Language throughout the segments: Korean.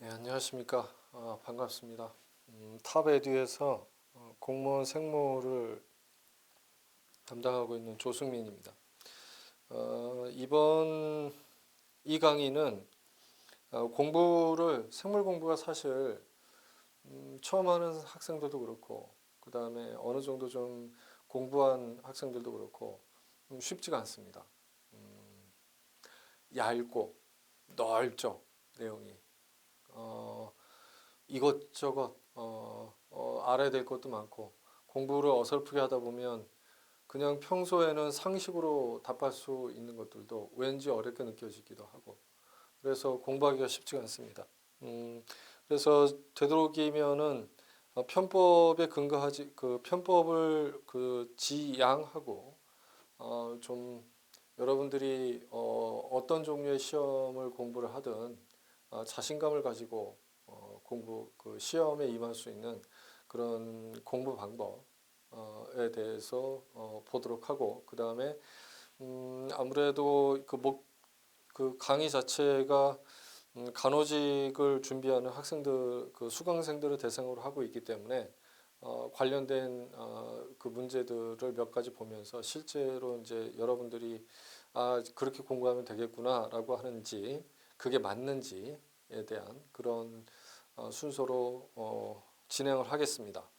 네, 안녕하십니까. 반갑습니다. 탑에듀에서 공무원 생모를 담당하고 있는 조승민입니다. 이번 이 강의는 생물 공부가 사실 처음 하는 학생들도 그렇고, 그 다음에 어느 정도 좀 공부한 학생들도 그렇고, 쉽지가 않습니다. 얇고 넓죠, 내용이. 어, 이것저것 알아야 될 것도 많고 공부를 어설프게 하다 보면 그냥 평소에는 상식으로 답할 수 있는 것들도 왠지 어렵게 느껴지기도 하고 그래서 공부하기가 쉽지가 않습니다. 그래서 되도록이면은 편법에 근거하지 그 편법을 그 지양하고 좀 여러분들이 어떤 종류의 시험을 공부를 하든 자신감을 가지고 공부 그 시험에 임할 수 있는 그런 공부 방법에 대해서 보도록 하고 그 다음에 아무래도 그 강의 자체가 간호직을 준비하는 학생들 그 수강생들을 대상으로 하고 있기 때문에 관련된 그 문제들을 몇 가지 보면서 실제로 이제 여러분들이 그렇게 공부하면 되겠구나라고 하는지 그게 맞는지에 대한 그런 순서로 진행을 하겠습니다.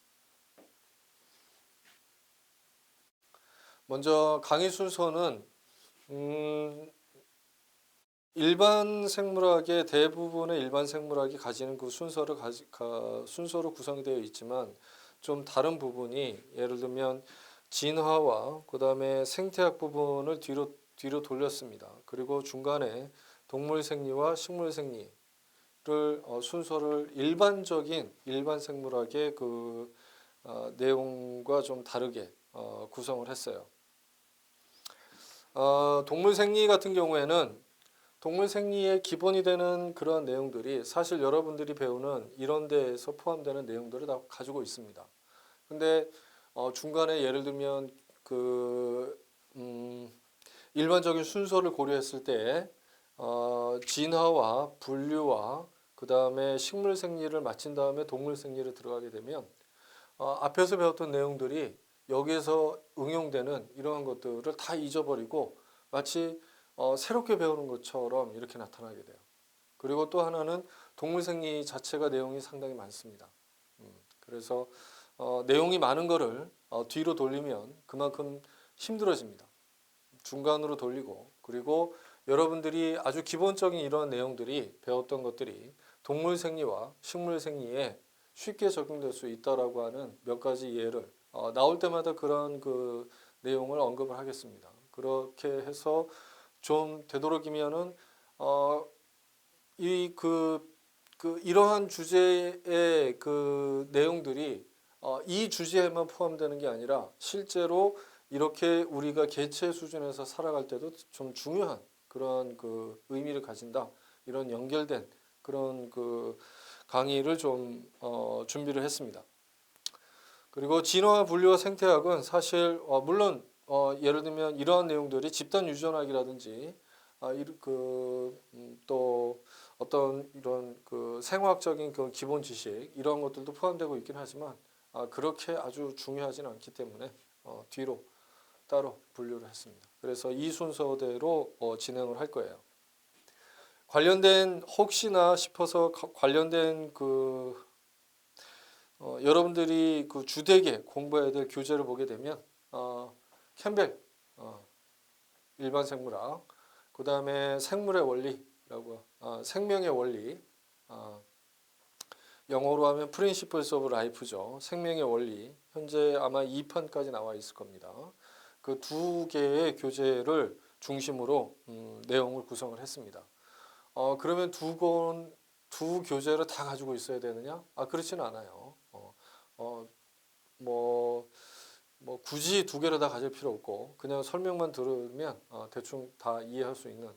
먼저 강의 순서는 일반 생물학의 대부분의 일반 생물학이 가지는 그 순서로 구성이 되어 있지만 좀 다른 부분이 예를 들면 진화와 그다음에 생태학 부분을 뒤로 돌렸습니다. 그리고 중간에 동물 생리와 식물 생리를 순서를 일반적인 일반 생물학의 그 내용과 좀 다르게 구성을 했어요. 동물 생리 같은 경우에는 동물 생리의 기본이 되는 그런 내용들이 사실 여러분들이 배우는 이런 데에서 포함되는 내용들을 다 가지고 있습니다. 근데 중간에 예를 들면 그 일반적인 순서를 고려했을 때 진화와 분류와 그 다음에 식물 생리를 마친 다음에 동물 생리를 들어가게 되면 앞에서 배웠던 내용들이 여기에서 응용되는 이러한 것들을 다 잊어버리고 마치 새롭게 배우는 것처럼 이렇게 나타나게 돼요. 그리고 또 하나는 동물 생리 자체가 내용이 상당히 많습니다. 그래서 내용이 많은 거를 뒤로 돌리면 그만큼 힘들어집니다. 중간으로 돌리고 그리고 여러분들이 아주 기본적인 이러한 내용들이 배웠던 것들이 동물 생리와 식물 생리에 쉽게 적용될 수 있다라고 하는 몇 가지 예를 나올 때마다 그런 그 내용을 언급을 하겠습니다. 그렇게 해서 좀 되도록이면은 이러한 주제의 그 내용들이 이 주제에만 포함되는 게 아니라 실제로 이렇게 우리가 개체 수준에서 살아갈 때도 좀 중요한 그런 그 의미를 가진다. 이런 연결된 그런 그 강의를 좀 준비를 했습니다. 그리고 진화와 분류와 생태학은 사실 물론 예를 들면 이러한 내용들이 집단 유전학이라든지 또 어떤 이런 그 생화학적인 그 기본 지식 이런 것들도 포함되고 있긴 하지만 그렇게 아주 중요하진 않기 때문에 뒤로 따로 분류를 했습니다. 그래서 이 순서대로 진행을 할 거예요. 관련된 혹시나 싶어서 관련된 그 여러분들이 그 주되게 공부해야 될 교재를 보게 되면 캠벨 일반 생물학 그 다음에 생물의 원리라고 생명의 원리 영어로 하면 Principles of Life죠. 생명의 원리 현재 아마 2편까지 나와 있을 겁니다. 그 두 개의 교재를 중심으로 내용을 구성을 했습니다. 그러면 두 교재를 다 가지고 있어야 되느냐? 그렇지는 않아요. 뭐 굳이 두 개를 다 가질 필요 없고 그냥 설명만 들으면 대충 다 이해할 수 있는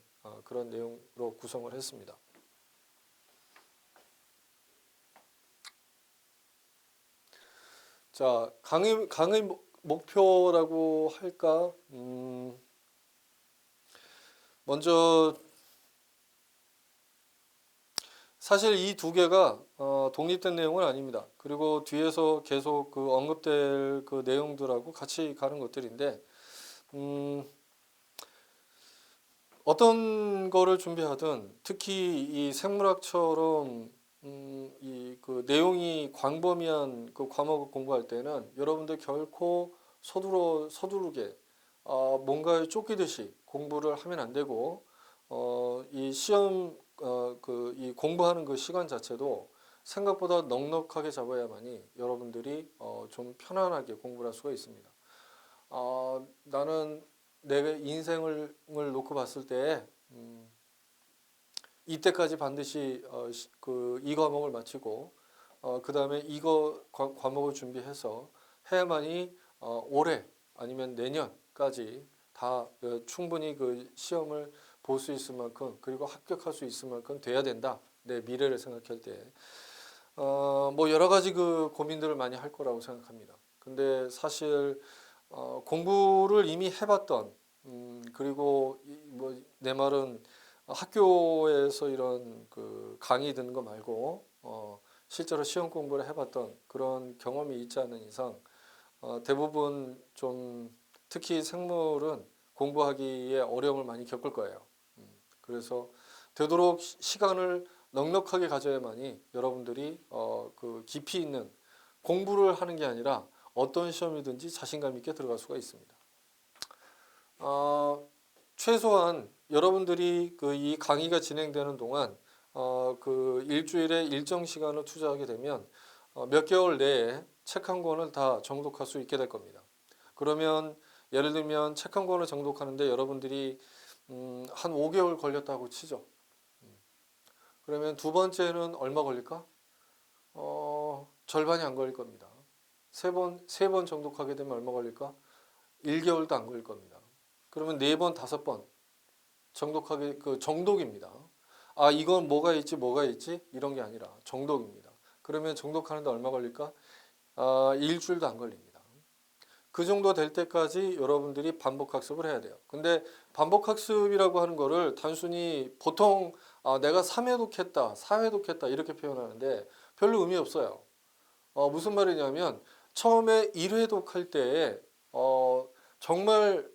그런 내용으로 구성을 했습니다. 자, 강의 목표라고 할까? 먼저 사실 이 두 개가 독립된 내용은 아닙니다. 그리고 뒤에서 계속 그 언급될 그 내용들하고 같이 가는 것들인데 어떤 거를 준비하든 특히 이 생물학처럼 이 그 내용이 광범위한 그 과목을 공부할 때는 여러분들 결코 서두르게 뭔가에 쫓기듯이 공부를 하면 안 되고 이 시험 그 이 공부하는 그 시간 자체도 생각보다 넉넉하게 잡아야만이 여러분들이 좀 편안하게 공부를 할 수가 있습니다. 나는 내 인생을 놓고 봤을 때 이때까지 반드시 그 이 과목을 마치고 그 다음에 이거 과목을 준비해서 해야만이 올해 아니면 내년까지 다 충분히 그 시험을 볼 수 있을 만큼 그리고 합격할 수 있을 만큼 돼야 된다. 내 미래를 생각할 때 뭐 여러 가지 그 고민들을 많이 할 거라고 생각합니다. 근데 사실 공부를 이미 해봤던 그리고 뭐 내 말은 학교에서 이런 그 강의 듣는 거 말고 실제로 시험 공부를 해봤던 그런 경험이 있지 않은 이상 대부분 좀 특히 생물은 공부하기에 어려움을 많이 겪을 거예요. 그래서 되도록 시간을 넉넉하게 가져야만이 여러분들이 그 깊이 있는 공부를 하는 게 아니라 어떤 시험이든지 자신감 있게 들어갈 수가 있습니다. 최소한 여러분들이 그 이 강의가 진행되는 동안 그 일주일에 일정 시간을 투자하게 되면 몇 개월 내에 책 한 권을 다 정독할 수 있게 될 겁니다. 그러면 예를 들면 책 한 권을 정독하는데 여러분들이 한 5개월 걸렸다고 치죠. 그러면 두 번째는 얼마 걸릴까? 절반이 안 걸릴 겁니다. 세 번 정독하게 되면 얼마 걸릴까? 1개월도 안 걸릴 겁니다. 그러면 4번, 5번 정독하게 그 정독입니다. 이건 뭐가 있지 이런 게 아니라 정독입니다. 그러면 정독하는데 얼마 걸릴까? 일주일도 안 걸립니다. 그 정도 될 때까지 여러분들이 반복 학습을 해야 돼요. 근데 반복 학습이라고 하는 거를 단순히 보통 내가 3회독했다, 4회독했다 이렇게 표현하는데 별로 의미 없어요. 무슨 말이냐면 처음에 1회독할 때 정말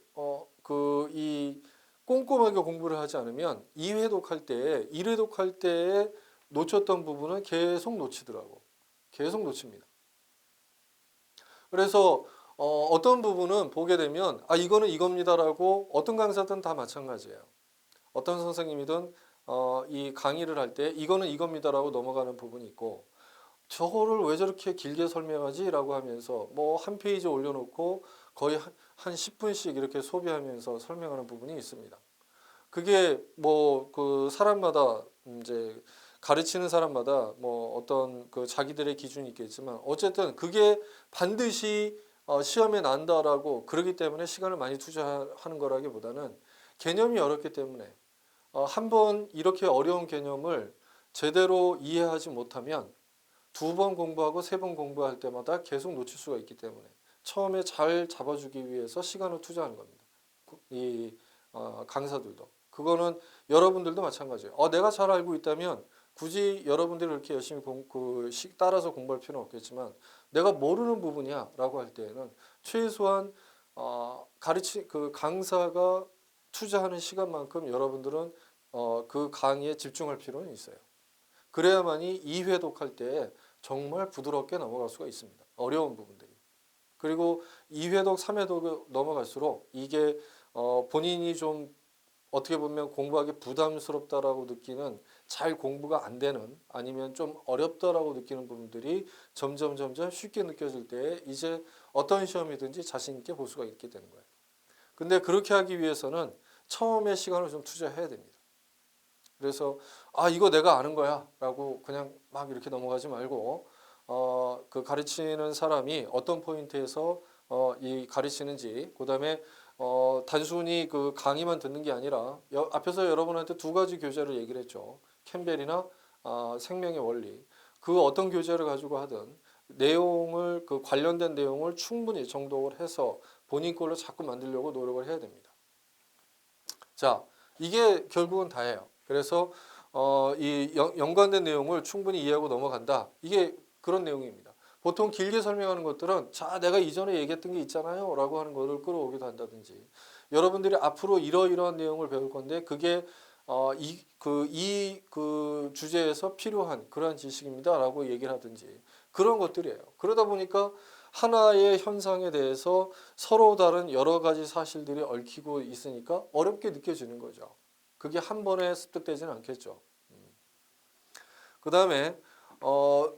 그 이 꼼꼼하게 공부를 하지 않으면 2회독할 때 1회독할 때에 놓쳤던 부분은 계속 놓치더라고. 계속 놓칩니다. 그래서 어떤 부분은 보게 되면 이거는 이겁니다라고 어떤 강사든 다 마찬가지예요. 어떤 선생님이든 이 강의를 할 때 이거는 이겁니다라고 넘어가는 부분이 있고 저거를 왜 저렇게 길게 설명하지? 라고 하면서 뭐 한 페이지 올려놓고 거의 한 10분씩 이렇게 소비하면서 설명하는 부분이 있습니다. 그게 뭐 그 사람마다 이제 가르치는 사람마다 뭐 어떤 그 자기들의 기준이 있겠지만 어쨌든 그게 반드시 시험에 난다라고 그러기 때문에 시간을 많이 투자하는 거라기보다는 개념이 어렵기 때문에 한번 이렇게 어려운 개념을 제대로 이해하지 못하면 2번 공부하고 3번 공부할 때마다 계속 놓칠 수가 있기 때문에 처음에 잘 잡아주기 위해서 시간을 투자하는 겁니다. 이 강사들도. 그거는 여러분들도 마찬가지예요. 내가 잘 알고 있다면 굳이 여러분들이 그렇게 열심히 따라서 공부할 필요는 없겠지만 내가 모르는 부분이야 라고 할 때에는 최소한 그 강사가 투자하는 시간만큼 여러분들은 그 강의에 집중할 필요는 있어요. 그래야만이 2회독할 때 정말 부드럽게 넘어갈 수가 있습니다. 어려운 부분들이. 그리고 2회독, 3회독 넘어갈수록 이게 본인이 좀 어떻게 보면 공부하기 부담스럽다라고 느끼는 잘 공부가 안 되는 아니면 좀 어렵다라고 느끼는 부분들이 점점 쉽게 느껴질 때 이제 어떤 시험이든지 자신 있게 볼 수가 있게 되는 거예요. 근데 그렇게 하기 위해서는 처음에 시간을 좀 투자해야 됩니다. 그래서 이거 내가 아는 거야 라고 그냥 막 이렇게 넘어가지 말고 그 가르치는 사람이 어떤 포인트에서 이 가르치는지 그다음에 단순히 그 강의만 듣는 게 아니라 앞에서 여러분한테 2가지 교재를 얘기를 했죠. 캠벨이나 생명의 원리. 그 어떤 교재를 가지고 하든 내용을 그 관련된 내용을 충분히 정독을 해서 본인 걸로 자꾸 만들려고 노력을 해야 됩니다. 자, 이게 결국은 다예요. 그래서 연관된 내용을 충분히 이해하고 넘어간다. 이게 그런 내용입니다. 보통 길게 설명하는 것들은 자, 내가 이전에 얘기했던 게 있잖아요 라고 하는 거를 끌어오기도 한다든지, 여러분들이 앞으로 이러이러한 내용을 배울 건데 그게 그 주제에서 필요한 그러한 지식입니다 라고 얘기를 하든지, 그런 것들이에요. 그러다 보니까 하나의 현상에 대해서 서로 다른 여러 가지 사실들이 얽히고 있으니까 어렵게 느껴지는 거죠. 그게 한 번에 습득되지는 않겠죠. 그 다음에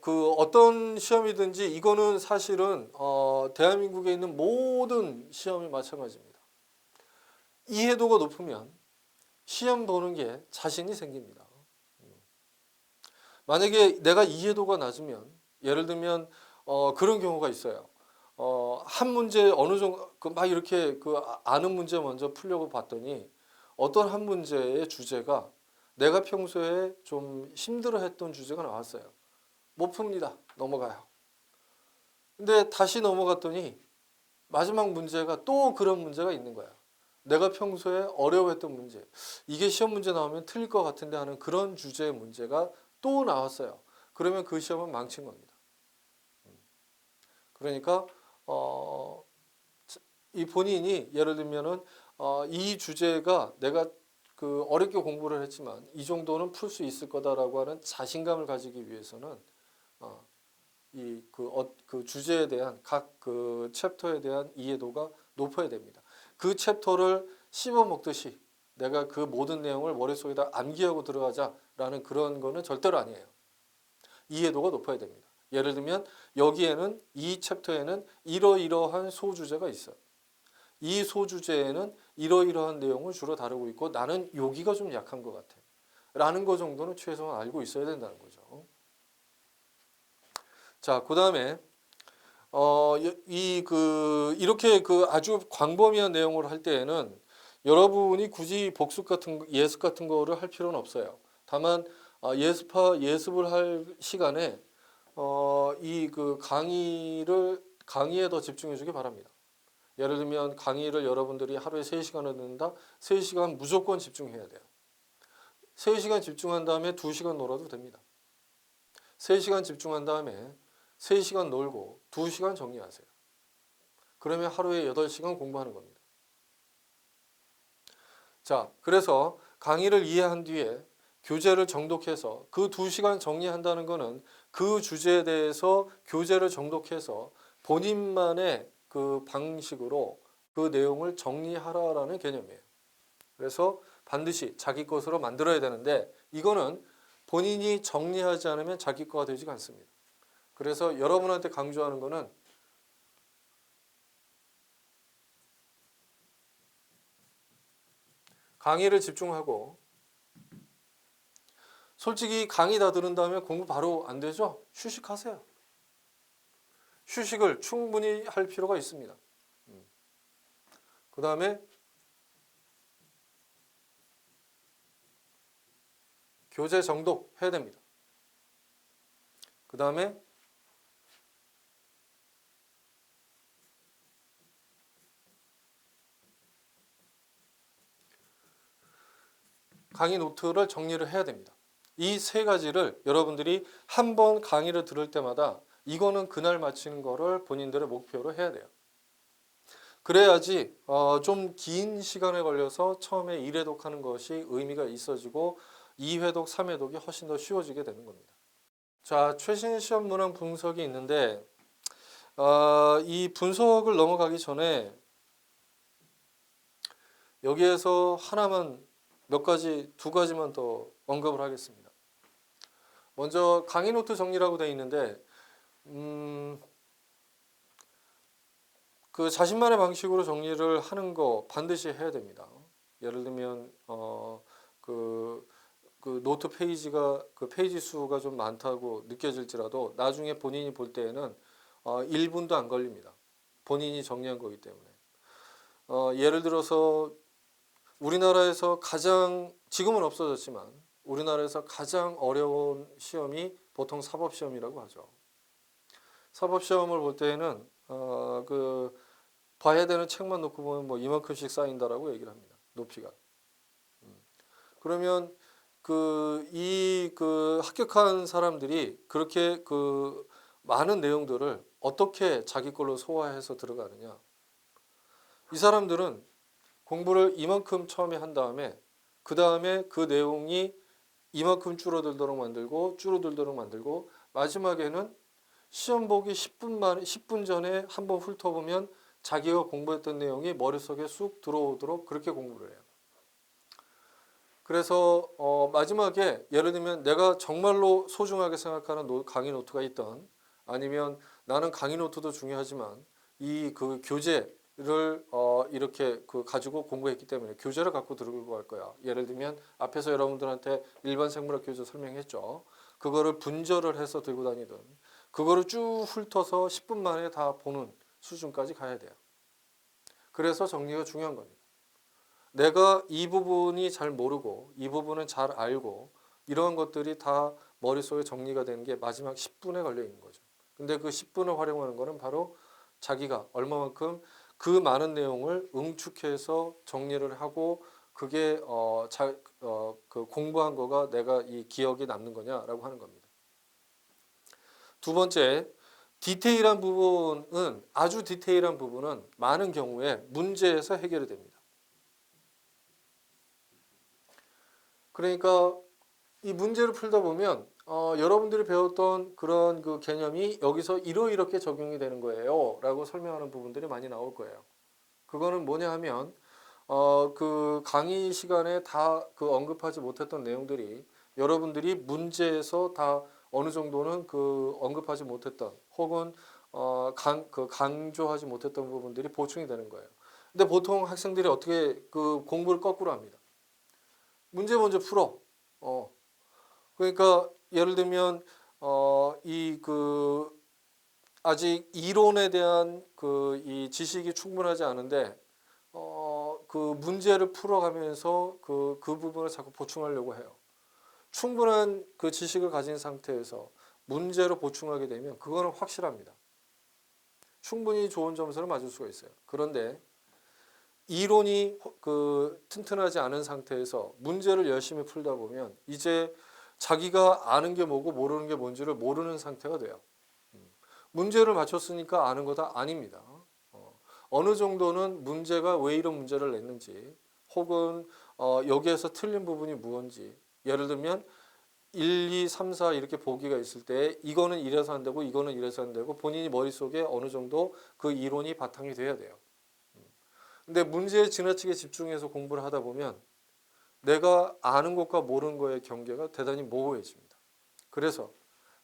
그 어떤 시험이든지 이거는 사실은 대한민국에 있는 모든 시험이 마찬가지입니다. 이해도가 높으면 시험 보는 게 자신이 생깁니다. 만약에 내가 이해도가 낮으면, 예를 들면 그런 경우가 있어요. 한 문제 어느 정도 막 이렇게 아는 문제 먼저 풀려고 봤더니 어떤 한 문제의 주제가 내가 평소에 좀 힘들어했던 주제가 나왔어요. 못 풉니다. 넘어가요. 근데 다시 넘어갔더니 마지막 문제가 또 그런 문제가 있는 거야. 내가 평소에 어려워했던 문제, 이게 시험 문제 나오면 틀릴 것 같은데 하는 그런 주제의 문제가 또 나왔어요. 그러면 그 시험은 망친 겁니다. 그러니까 이 본인이 예를 들면은 이 주제가 내가 어렵게 공부를 했지만 이 정도는 풀 수 있을 거다라고 하는 자신감을 가지기 위해서는 그 주제에 대한 각 그 챕터에 대한 이해도가 높아야 됩니다. 그 챕터를 씹어 먹듯이 내가 그 모든 내용을 머릿속에다 암기하고 들어가자라는 그런 거는 절대로 아니에요. 이해도가 높아야 됩니다. 예를 들면 여기에는 이 챕터에는 이러이러한 소주제가 있어요. 이 소주제에는 이러이러한 내용을 주로 다루고 있고 나는 여기가 좀 약한 것 같아 라는 거 정도는 최소한 알고 있어야 된다는 거죠. 자, 그 다음에 이렇게 아주 광범위한 내용을 할 때에는 여러분이 굳이 복습 같은 예습 같은 거를 할 필요는 없어요. 다만 예습을 할 시간에 강의에 더 집중해 주기 바랍니다. 예를 들면 강의를 여러분들이 하루에 3시간을 듣는다. 3시간 무조건 집중해야 돼요. 3시간 집중한 다음에 2시간 놀아도 됩니다. 3시간 집중한 다음에 3시간 놀고 2시간 정리하세요. 그러면 하루에 8시간 공부하는 겁니다. 자, 그래서 강의를 이해한 뒤에 교재를 정독해서 그 2시간 정리한다는 것은 그 주제에 대해서 교재를 정독해서 본인만의 그 방식으로 그 내용을 정리하라라는 개념이에요. 그래서 반드시 자기 것으로 만들어야 되는데 이거는 본인이 정리하지 않으면 자기 거가 되지가 않습니다. 그래서 여러분한테 강조하는 거는 강의를 집중하고, 솔직히 강의 다 들은 다음에 공부 바로 안 되죠? 휴식하세요. 휴식을 충분히 할 필요가 있습니다. 그 다음에 교재 정독 해야 됩니다. 그 다음에 강의 노트를 정리를 해야 됩니다. 이 3가지를 여러분들이 한 번 강의를 들을 때마다 이거는 그날 마치는 거를 본인들의 목표로 해야 돼요. 그래야지 좀 긴 시간에 걸려서 처음에 1회독 하는 것이 의미가 있어지고 2회독, 3회독이 훨씬 더 쉬워지게 되는 겁니다. 자, 최신 시험 문항 분석이 있는데 이 분석을 넘어가기 전에 여기에서 두 가지만 더 언급을 하겠습니다. 먼저 강의 노트 정리라고 되어 있는데 그 자신만의 방식으로 정리를 하는 거 반드시 해야 됩니다. 예를 들면 그 노트 페이지가 그 페이지 수가 좀 많다고 느껴질지라도 나중에 본인이 볼 때에는 1분도 안 걸립니다. 본인이 정리한 거기 때문에. 예를 들어서 우리나라에서 지금은 없어졌지만 우리나라에서 가장 어려운 시험이 보통 사법시험이라고 하죠. 사법시험을 볼 때에는 봐야 되는 책만 놓고 보면 뭐 이만큼씩 쌓인다라고 얘기를 합니다. 높이가. 그러면 합격한 사람들이 그렇게 그 많은 내용들을 어떻게 자기 걸로 소화해서 들어가느냐. 이 사람들은 공부를 이만큼 처음에 한 다음에 그 다음에 그 내용이 이만큼 줄어들도록 만들고 마지막에는 시험 보기 10분 전에 한번 훑어보면 자기가 공부했던 내용이 머릿속에 쑥 들어오도록 그렇게 공부를 해요. 그래서 마지막에 예를 들면 내가 정말로 소중하게 생각하는 강의 노트가 있던, 아니면 나는 강의 노트도 중요하지만 이 그 교재를 이렇게 가지고 공부했기 때문에 교재를 갖고 들고 갈 거야. 예를 들면 앞에서 여러분들한테 일반 생물학 교재 설명했죠. 그거를 분절을 해서 들고 다니든 그거를 쭉 훑어서 10분 만에 다 보는 수준까지 가야 돼요. 그래서 정리가 중요한 겁니다. 내가 이 부분이 잘 모르고 이 부분은 잘 알고 이런 것들이 다 머릿속에 정리가 되는 게 마지막 10분에 걸려 있는 거죠. 근데 그 10분을 활용하는 거는 바로 자기가 얼마만큼 그 많은 내용을 응축해서 정리를 하고 그게 그 공부한 거가 내가 이 기억에 남는 거냐라고 하는 겁니다. 두 번째, 아주 디테일한 부분은 많은 경우에 문제에서 해결이 됩니다. 그러니까 이 문제를 풀다 보면 여러분들이 배웠던 그런 그 개념이 여기서 이렇게 적용이 되는 거예요 라고 설명하는 부분들이 많이 나올 거예요. 그거는 뭐냐 하면 그 강의 시간에 다 그 언급하지 못했던 내용들이 여러분들이 문제에서 다 어느 정도는 그 언급하지 못했던 혹은 강조하지 못했던 부분들이 보충이 되는 거예요. 근데 보통 학생들이 어떻게 그 공부를 거꾸로 합니다. 문제 먼저 풀어. 그러니까 예를 들면 아직 이론에 대한 이 지식이 충분하지 않은데 그 문제를 풀어가면서 그 부분을 자꾸 보충하려고 해요. 충분한 그 지식을 가진 상태에서 문제로 보충하게 되면 그거는 확실합니다. 충분히 좋은 점수를 맞을 수가 있어요. 그런데 이론이 튼튼하지 않은 상태에서 문제를 열심히 풀다 보면 이제 자기가 아는 게 뭐고 모르는 게 뭔지를 모르는 상태가 돼요. 문제를 맞췄으니까 아는 거다? 아닙니다. 어느 정도는 문제가 왜 이런 문제를 냈는지 혹은 여기에서 틀린 부분이 무언지, 예를 들면 1, 2, 3, 4 이렇게 보기가 있을 때 이거는 이래서 안 되고 이거는 이래서 안 되고 본인이 머릿속에 어느 정도 그 이론이 바탕이 돼야 돼요. 근데 문제에 지나치게 집중해서 공부를 하다 보면 내가 아는 것과 모르는 거의 경계가 대단히 모호해집니다. 그래서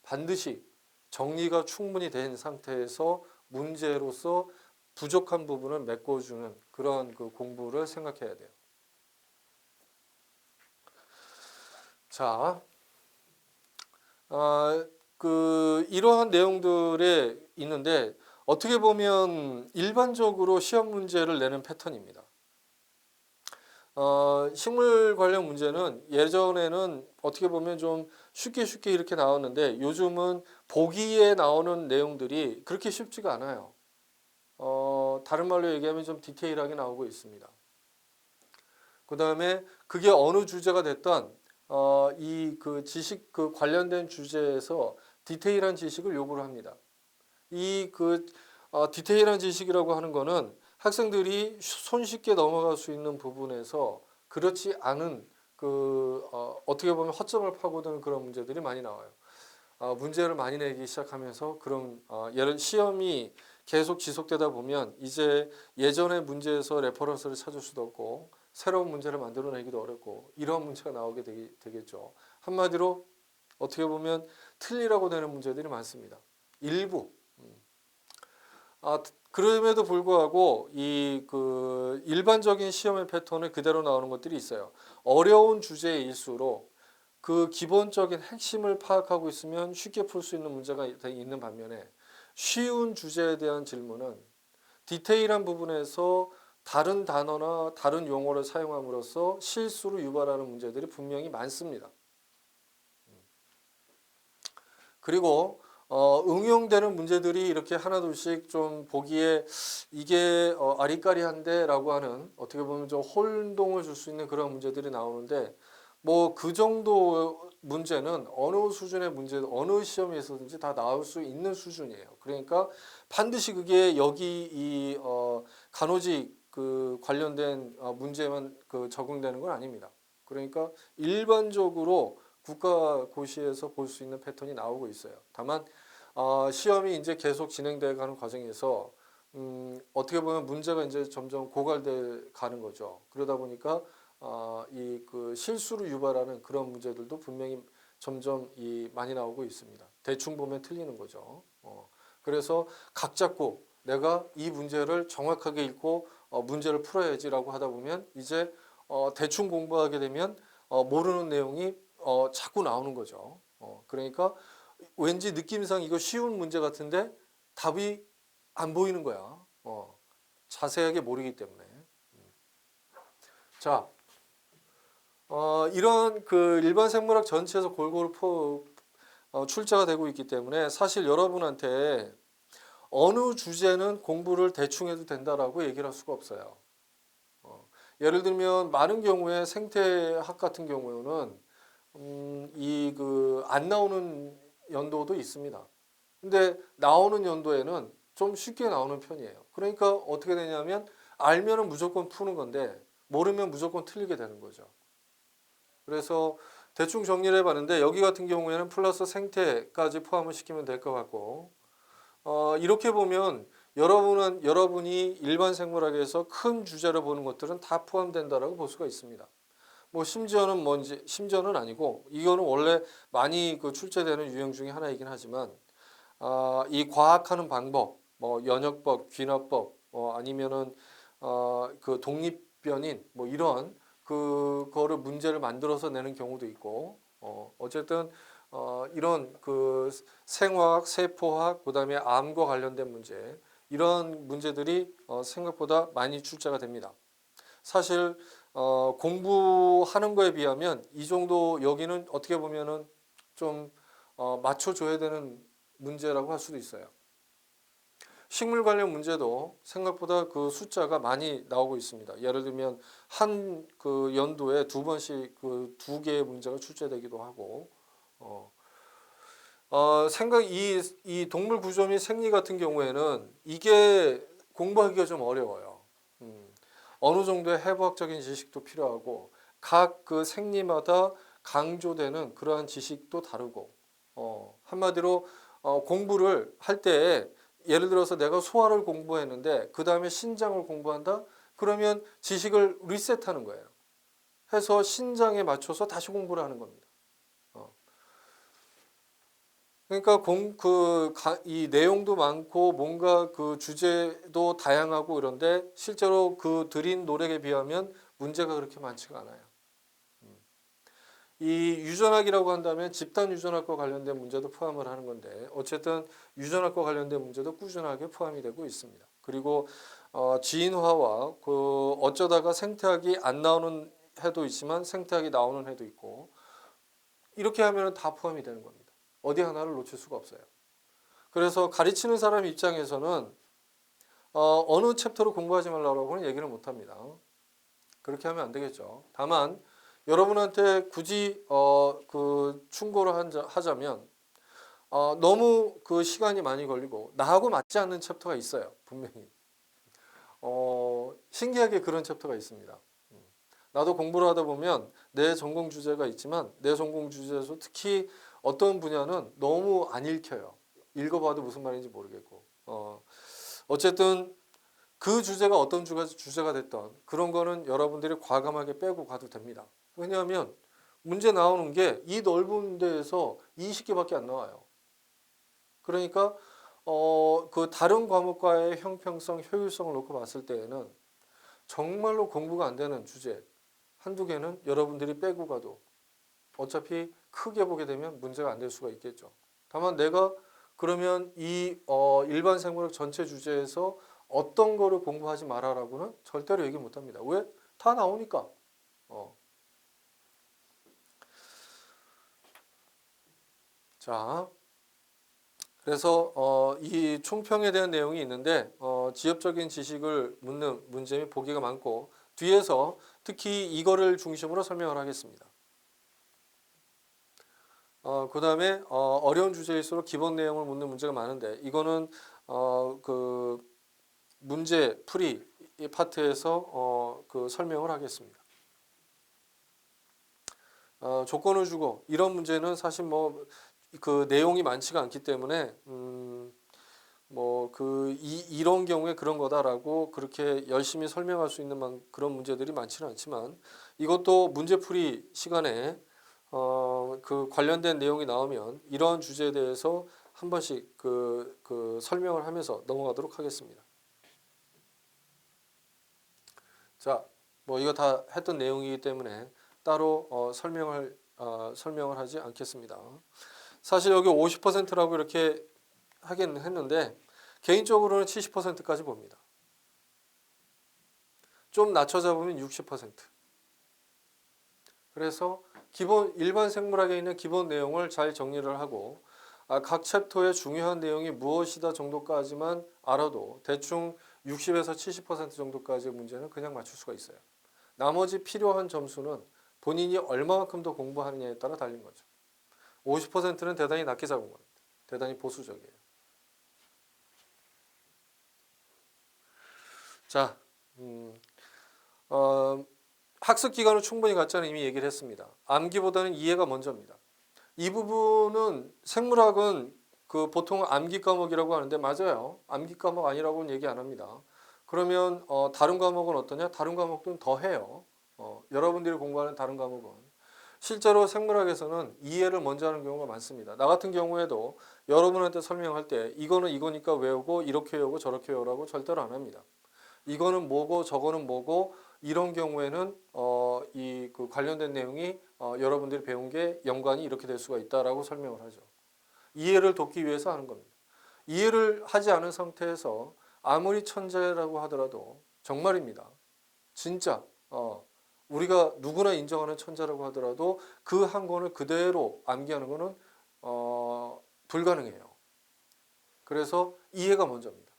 반드시 정리가 충분히 된 상태에서 문제로서 부족한 부분을 메꿔주는 그런 그 공부를 생각해야 돼요. 자, 이러한 내용들에 있는데 어떻게 보면 일반적으로 시험 문제를 내는 패턴입니다. 식물 관련 문제는 예전에는 어떻게 보면 좀 쉽게 이렇게 나왔는데 요즘은 보기에 나오는 내용들이 그렇게 쉽지가 않아요. 다른 말로 얘기하면 좀 디테일하게 나오고 있습니다. 그 다음에 그게 어느 주제가 됐던 지식 관련된 주제에서 디테일한 지식을 요구를 합니다. 디테일한 지식이라고 하는 거는 학생들이 손쉽게 넘어갈 수 있는 부분에서 그렇지 않은 어떻게 보면 허점을 파고드는 그런 문제들이 많이 나와요. 문제를 많이 내기 시작하면서 그런 시험이 계속 지속되다 보면 이제 예전의 문제에서 레퍼런스를 찾을 수도 없고 새로운 문제를 만들어내기도 어렵고 이런 문제가 나오게 되겠죠. 한마디로 어떻게 보면 틀리라고 되는 문제들이 많습니다. 일부. 그럼에도 불구하고 일반적인 시험의 패턴을 그대로 나오는 것들이 있어요. 어려운 주제일수록 그 기본적인 핵심을 파악하고 있으면 쉽게 풀 수 있는 문제가 있는 반면에 쉬운 주제에 대한 질문은 디테일한 부분에서 다른 단어나 다른 용어를 사용함으로써 실수를 유발하는 문제들이 분명히 많습니다. 그리고 응용되는 문제들이 이렇게 하나둘씩 좀 보기에 이게 아리까리한데 라고 하는 어떻게 보면 좀 혼동을 줄 수 있는 그런 문제들이 나오는데 뭐 그 정도 문제는 어느 수준의 문제, 어느 시험에서든지 다 나올 수 있는 수준이에요. 그러니까 반드시 그게 여기 이 간호직 그 관련된 문제만 그 적용되는 건 아닙니다. 그러니까 일반적으로 국가고시에서 볼 수 있는 패턴이 나오고 있어요. 다만 시험이 이제 계속 진행돼 가는 과정에서 어떻게 보면 문제가 이제 점점 고갈돼 가는 거죠. 그러다 보니까 이 그 실수를 유발하는 그런 문제들도 분명히 점점 많이 나오고 있습니다. 대충 보면 틀리는 거죠. 그래서 각 잡고 내가 이 문제를 정확하게 읽고 문제를 풀어야지라고 하다 보면 이제 대충 공부하게 되면 모르는 내용이 자꾸 나오는 거죠. 그러니까 왠지 느낌상 이거 쉬운 문제 같은데 답이 안 보이는 거야. 자세하게 모르기 때문에. 자, 이런 그 일반 생물학 전체에서 골고루 출제가 되고 있기 때문에 사실 여러분한테 어느 주제는 공부를 대충 해도 된다라고 얘기를 할 수가 없어요. 예를 들면 많은 경우에 생태학 같은 경우는 이 그 안 나오는 연도도 있습니다. 근데 나오는 연도에는 좀 쉽게 나오는 편이에요. 그러니까 어떻게 되냐면 알면은 무조건 푸는 건데 모르면 무조건 틀리게 되는 거죠. 그래서 대충 정리를 해봤는데 여기 같은 경우에는 플러스 생태까지 포함을 시키면 될 것 같고 이렇게 보면 여러분이 일반 생물학에서 큰 주제로 보는 것들은 다 포함된다라고 볼 수가 있습니다. 뭐 심지어는 아니고 이거는 원래 많이 그 출제되는 유형 중에 하나이긴 하지만 이 과학하는 방법, 뭐 연역법, 귀납법, 아니면은 그 독립변인 뭐 이런 그거를 문제를 만들어서 내는 경우도 있고 어쨌든 이런 그 생화학, 세포학, 그다음에 암과 관련된 문제 이런 문제들이 생각보다 많이 출제가 됩니다. 사실 공부하는 거에 비하면 이 정도 여기는 어떻게 보면은 좀 맞춰줘야 되는 문제라고 할 수도 있어요. 식물 관련 문제도 생각보다 그 숫자가 많이 나오고 있습니다. 예를 들면 한 그 연도에 두 번씩 그 두 개의 문제가 출제되기도 하고 이 동물 구조 및 생리 같은 경우에는 이게 공부하기가 좀 어려워요. 어느 정도의 해부학적인 지식도 필요하고 각 그 생리마다 강조되는 그러한 지식도 다르고 한마디로 공부를 할 때 예를 들어서 내가 소화를 공부했는데 그 다음에 신장을 공부한다? 그러면 지식을 리셋하는 거예요. 해서 신장에 맞춰서 다시 공부를 하는 겁니다. 그러니까 이 내용도 많고 뭔가 그 주제도 다양하고 그런데 실제로 그 드린 노력에 비하면 문제가 그렇게 많지가 않아요. 이 유전학이라고 한다면 집단 유전학과 관련된 문제도 포함을 하는 건데 어쨌든 유전학과 관련된 문제도 꾸준하게 포함이 되고 있습니다. 그리고 지인화와 그 어쩌다가 생태학이 안 나오는 해도 있지만 생태학이 나오는 해도 있고 이렇게 하면 다 포함이 되는 겁니다. 어디 하나를 놓칠 수가 없어요. 그래서 가르치는 사람 입장에서는 어느 챕터를 공부하지 말라고는 얘기를 못합니다. 그렇게 하면 안 되겠죠. 다만 여러분한테 굳이 그 충고를 하자면 너무 그 시간이 많이 걸리고 나하고 맞지 않는 챕터가 있어요. 분명히. 신기하게 그런 챕터가 있습니다. 나도 공부를 하다 보면 내 전공 주제가 있지만 내 전공 주제에서 특히 어떤 분야는 너무 안 읽혀요. 읽어봐도 무슨 말인지 모르겠고. 어쨌든 그 주제가 어떤 주제가 됐던 그런 거는 여러분들이 과감하게 빼고 가도 됩니다. 왜냐하면 문제 나오는 게 이 넓은 데에서 20개밖에 안 나와요. 그러니까 그 다른 과목과의 형평성, 효율성을 놓고 봤을 때에는 정말로 공부가 안 되는 주제 한두 개는 여러분들이 빼고 가도 어차피 크게 보게 되면 문제가 안 될 수가 있겠죠. 다만 내가 그러면 이 일반 생물학 전체 주제에서 어떤 거를 공부하지 말아라고는 절대로 얘기 못 합니다. 왜? 다 나오니까. 자, 그래서 이 총평에 대한 내용이 있는데 지엽적인 지식을 묻는 문제 및 보기가 많고 뒤에서 특히 이거를 중심으로 설명을 하겠습니다. 그다음에 어려운 주제일수록 기본 내용을 묻는 문제가 많은데 이거는 그 문제 풀이 이 파트에서 그 설명을 하겠습니다. 조건을 주고 이런 문제는 사실 뭐 그 내용이 많지가 않기 때문에 뭐 그 이런 경우에 그런 거다라고 그렇게 열심히 설명할 수 있는 그런 문제들이 많지는 않지만 이것도 문제풀이 시간에 그 관련된 내용이 나오면 이러한 주제에 대해서 한 번씩 그 설명을 하면서 넘어가도록 하겠습니다. 자, 뭐 이거 다 했던 내용이기 때문에 따로 설명을 하지 않겠습니다. 사실 여기 50%라고 이렇게 하긴 했는데 개인적으로는 70%까지 봅니다. 좀 낮춰 잡으면 60%. 그래서 기본 일반 생물학에 있는 기본 내용을 잘 정리를 하고 각 챕터의 중요한 내용이 무엇이다 정도까지만 알아도 대충 60에서 70% 정도까지의 문제는 그냥 맞출 수가 있어요. 나머지 필요한 점수는 본인이 얼마만큼 더 공부하느냐에 따라 달린 거죠. 50%는 대단히 낮게 잡은 겁니다. 대단히 보수적이에요. 자, 학습 기간을 충분히 갖자는 이미 얘기를 했습니다. 암기보다는 이해가 먼저입니다. 이 부분은 생물학은 그 보통 암기 과목이라고 하는데 맞아요. 암기 과목 아니라고는 얘기 안 합니다. 그러면 다른 과목은 어떠냐? 다른 과목들은 더 해요. 여러분들이 공부하는 다른 과목은 실제로 생물학에서는 이해를 먼저 하는 경우가 많습니다. 나 같은 경우에도 여러분한테 설명할 때 이거는 이거니까 외우고 이렇게 외우고 저렇게 외우라고 절대로 안 합니다. 이거는 뭐고 저거는 뭐고 이런 경우에는 이 그 관련된 내용이 여러분들이 배운 게 연관이 이렇게 될 수가 있다라고 설명을 하죠. 이해를 돕기 위해서 하는 겁니다. 이해를 하지 않은 상태에서 아무리 천재라고 하더라도 정말입니다. 진짜 우리가 누구나 인정하는 천재라고 하더라도 그 한 권을 그대로 암기하는 것은 불가능해요. 그래서 이해가 먼저입니다.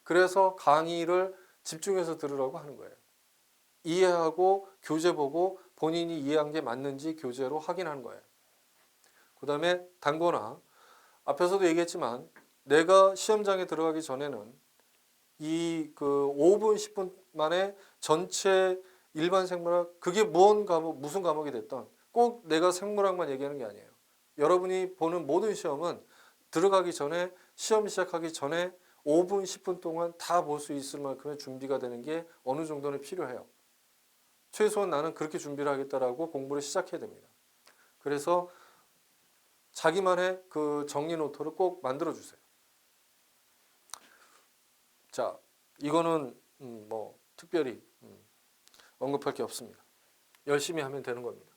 그래서 강의를 집중해서 들으라고 하는 거예요. 이해하고 교재 보고 본인이 이해한 게 맞는지 교재로 확인하는 거예요. 그 다음에 단거나 앞에서도 얘기했지만 내가 시험장에 들어가기 전에는 이 그 5분 10분 만에 전체 일반 생물학 그게 무슨 과목이 됐던 꼭 내가 생물학만 얘기하는 게 아니에요. 여러분이 보는 모든 시험은 들어가기 전에 시험 시작하기 전에 5분 10분 동안 다 볼 수 있을 만큼의 준비가 되는 게 어느 정도는 필요해요. 최소한 나는 그렇게 준비를 하겠다라고 공부를 시작해야 됩니다. 그래서 자기만의 그 정리 노트를 꼭 만들어 주세요. 자, 이거는 뭐 특별히 언급할 게 없습니다. 열심히 하면 되는 겁니다.